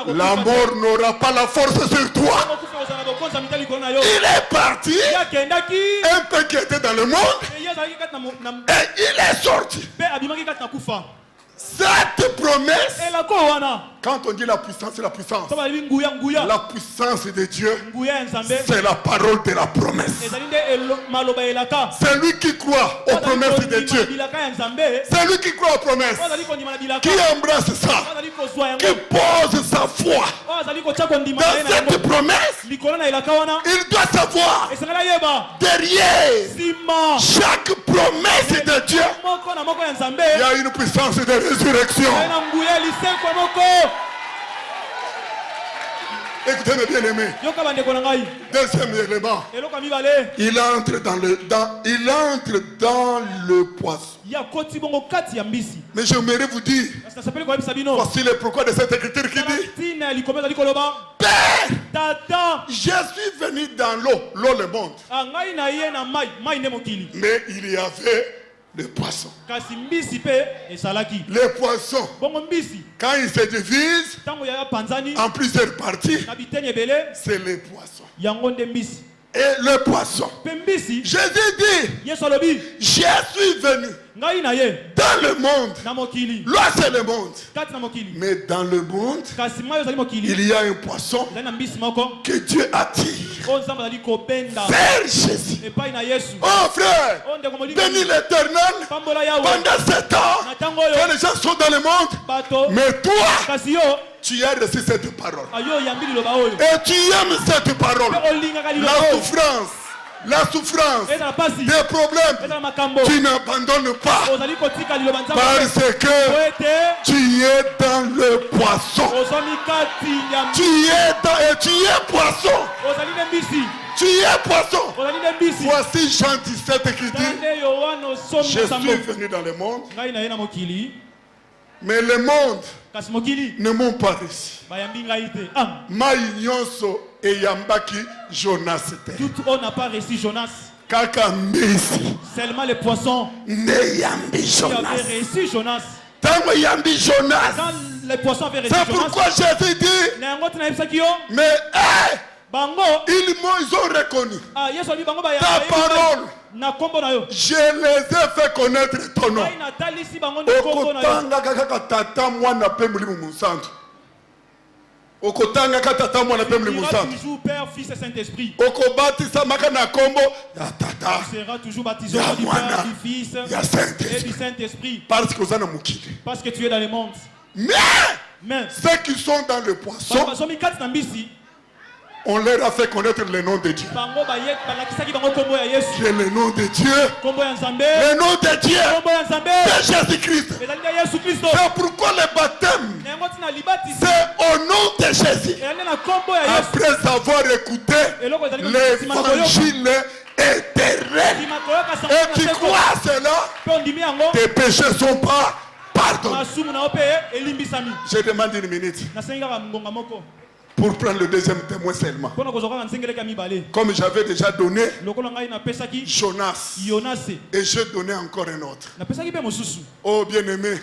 La mort n'aura pas la force sur toi. Il est parti, un peu qui était dans le monde, et il est sorti. Cette promesse, quand on dit la puissance, c'est la puissance. La puissance de Dieu, c'est la parole de la promesse. C'est lui qui croit aux promesses de Dieu. C'est lui qui croit aux promesses. Qui embrasse ça, qui pose sa foi dans cette promesse. Il doit savoir derrière chaque promesse de Dieu, il y a une puissance de résurrection. Écoutez-moi bien aimé. Deuxième élément. Il entre dans le poisson. Mais j'aimerais vous dire, voici le pourquoi de cette écriture qui dit, Père, je suis venu dans l'eau, l'eau le monde. Mais il y avait le poisson. Les poissons, quand ils se divisent en plusieurs parties, c'est les poissons. Et le poisson, Jésus dit, je suis venu dans le monde. Là c'est le monde. Mais dans le monde, il y a un poisson que Dieu attire vers Jésus. Oh frère, bénis l'Éternel pendant 7 ans quand les gens sont dans le monde. Mais toi, tu as reçu cette parole. Et tu aimes cette parole. La souffrance, des problèmes, tu n'abandonnes pas. Parce que tu es dans le poisson. Tu es poisson. Tu es poisson. Voici Jean 17 qui dit, je suis venu dans le monde, mais le monde ne m'ont pas reçu. Maïnyonso et Yambaki Jonas. Tout on n'a pas reçu Jonas. Kaka Mbisi. Seulement les poissons qui avaient reçu Jonas. Quand les poissons avaient reçu Jonas. C'est pourquoi Jésus dit, mais ils ont reconnu ta parole. Je les ai fait connaître ton nom. Okotanga katata mwana pembe musantu. Toujours Père, Fils et Saint-Esprit. Okobatisa makana kombo ya tata. Tu seras toujours baptisé au nom du Père, du Fils et du Saint-Esprit. Parce que tu es dans le monde. Mais ceux qui sont dans le poisson, on leur a fait connaître le nom de Dieu. C'est le nom de Dieu. Le nom de Dieu. De Jésus-Christ. C'est pourquoi le baptême, c'est au nom de Jésus. Après avoir écouté l'évangile éternel. Et tu crois à cela, tes péchés ne sont pas pardonnés. Je demande une minute pour prendre le deuxième témoin seulement. Comme j'avais déjà donné Jonas, et je donnais encore un autre. Oh bien-aimé,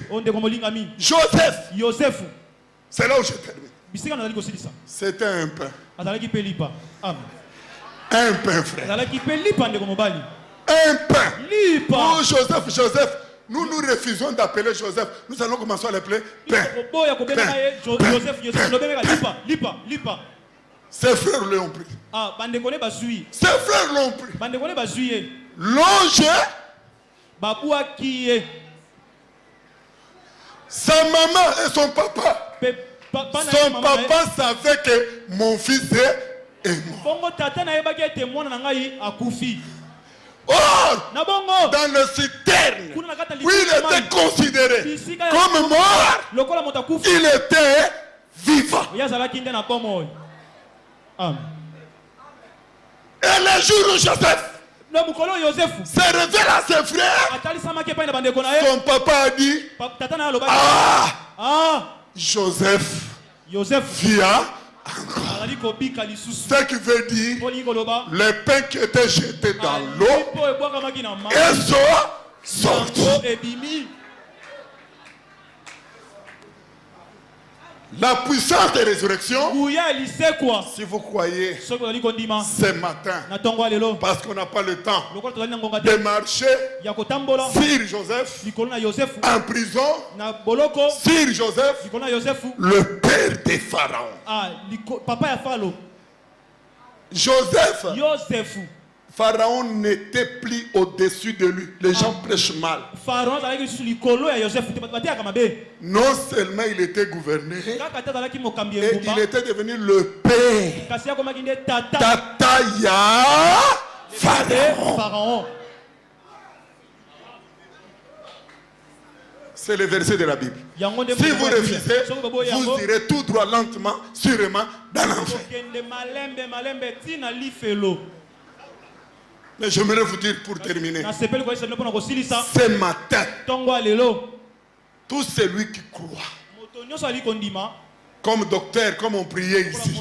Joseph. C'est là où je termine. C'était un pain. Un pain, frère. Un pain. Oh Joseph. Nous refusons d'appeler Joseph. Nous allons commencer à l'appeler pain. Ses frères l'ont pris. Ses frères l'ont pris. Longé. Sa maman et son papa. Son papa savait que mon fils est mort. Or, dans le citerne où il était considéré comme mort, il était vivant. Et le jour où Joseph s'est révélé à ses frères, son papa a dit, Joseph vient encore. Ce qui veut dire les pains qui étaient jetés dans l'eau et sont sortis. La puissance de résurrection, si vous croyez ce matin, parce qu'on n'a pas le temps de marcher sur Joseph, en prison, sur Joseph, le père des pharaons. Joseph, Pharaon n'était plus au-dessus de lui. Les gens prêchent mal. Non seulement il était gouverneur, et il était devenu le père. Tataya Pharaon. C'est le verset de la Bible. Si vous refusez, vous irez tout droit, lentement, sûrement, dans l'enfer. Mais j'aimerais vous dire pour terminer, ce matin, tout celui qui croit, comme docteur, comme on priait ici,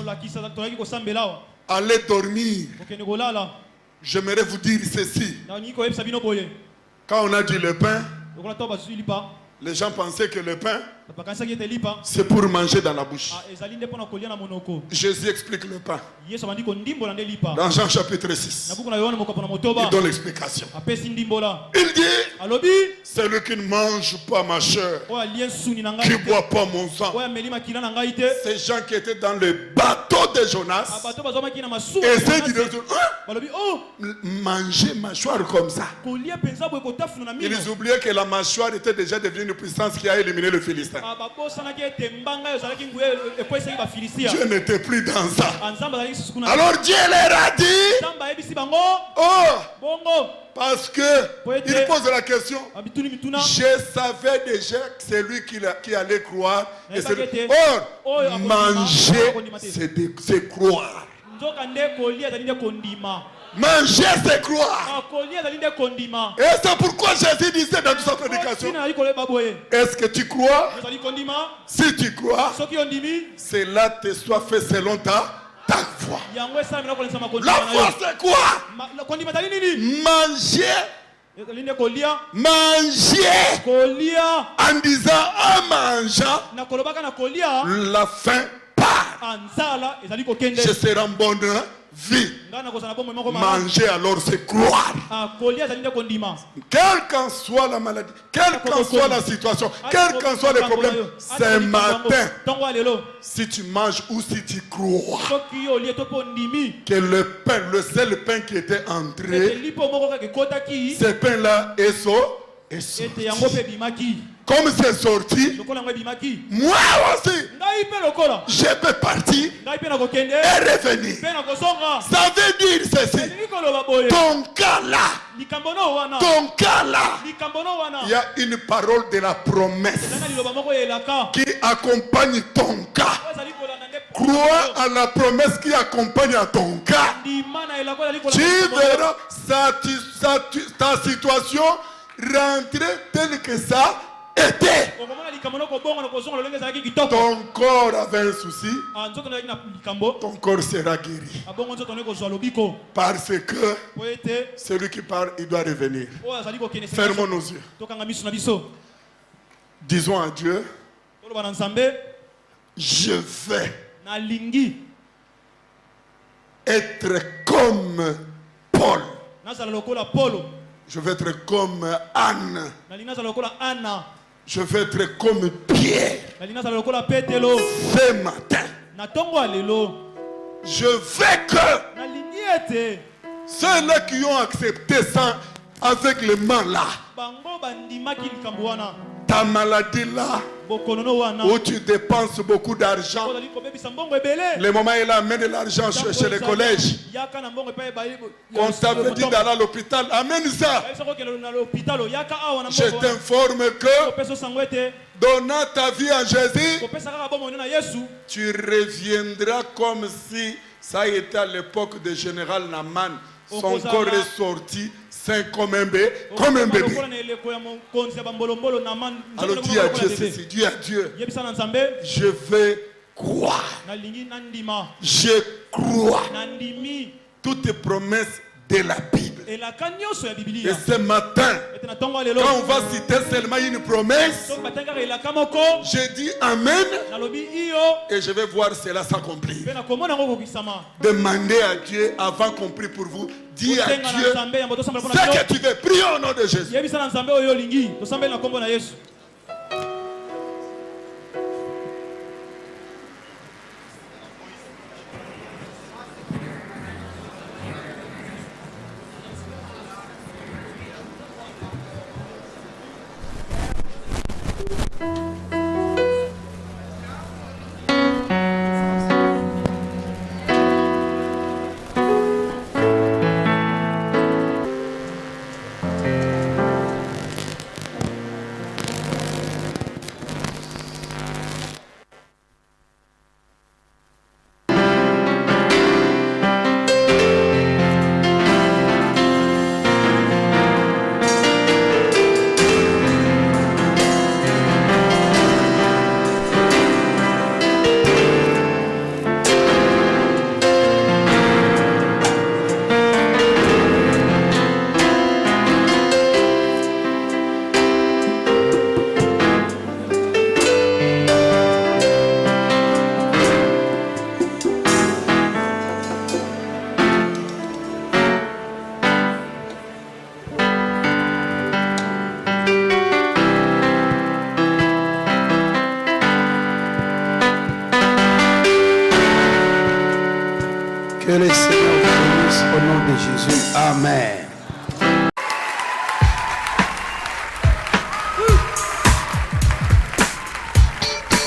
allez dormir. J'aimerais vous dire ceci. Quand on a dit le pain, les gens pensaient que le pain, c'est pour manger dans la bouche. Jésus explique le pain. Dans Jean chapitre 6, il donne l'explication. Il dit, celui qui ne mange pas ma chair, qui ne boit pas mon sang, ces gens qui étaient dans le bateau de Jonas, et c'est dit, manger mâchoire comme ça. Ils oubliaient que la mâchoire était déjà devenue une puissance qui a éliminé le Philistin. Dieu n'était plus dans ça. Alors Dieu leur a dit, oh, parce que il pose la question, je savais déjà que c'est lui qui allait croire. Et manger, c'est croire. Manger, c'est croire. Et c'est pourquoi Jésus disait dans sa prédication, est-ce que tu crois? Si tu crois, cela te soit fait selon ta foi. La foi, c'est quoi? Manger en disant en mangeant, la faim part. Je serai en bonne vie. Manger alors c'est croire. Quelle qu'en soit la maladie, quelle qu'en soit la situation, quel qu'en soit le problème, ce matin, si tu manges ou si tu crois que le pain, le seul pain qui était entré, ce pain-là est sorti. Comme c'est sorti, moi aussi, je peux partir et revenir. Ça veut dire ceci. Ton cas là, il y a une parole de la promesse qui accompagne ton cas. Crois à la promesse qui accompagne à ton cas. Tu verras ta situation rentrer telle que ça était. Ton corps avait un souci, ton corps sera guéri. Parce que celui qui parle, il doit revenir. Fermons nos yeux. Disons à Dieu, je vais être comme Paul. Je vais être comme Anne. Je vais être comme Pierre. Ce matin, je veux que ceux-là qui ont accepté ça avec les mains là, ta maladie là, où tu dépenses beaucoup d'argent, le moment où il amène de l'argent chez les collèges, on t'avait dit d'aller à l'hôpital, amène ça. Je t'informe que donnant ta vie à Jésus, tu reviendras comme si ça était à l'époque du général Naman. Son corps est sorti sain comme un bébé. Alors dis à Dieu ceci, dis à Dieu, je vais crois. Je crois. Toutes les promesses de la Bible. Et ce matin, quand on va citer seulement une promesse, je dis Amen et je vais voir cela s'accomplir. Demandez à Dieu avant qu'on prie pour vous. Dis à Dieu ce que tu veux. Prie au nom de Jésus. Que le Seigneur vous bénisse au nom de Jésus. Amen.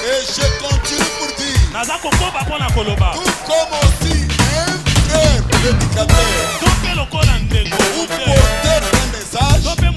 Et je continue pour dire, tout comme aussi un frère prédicateur ou porteur d'un message ne sera jamais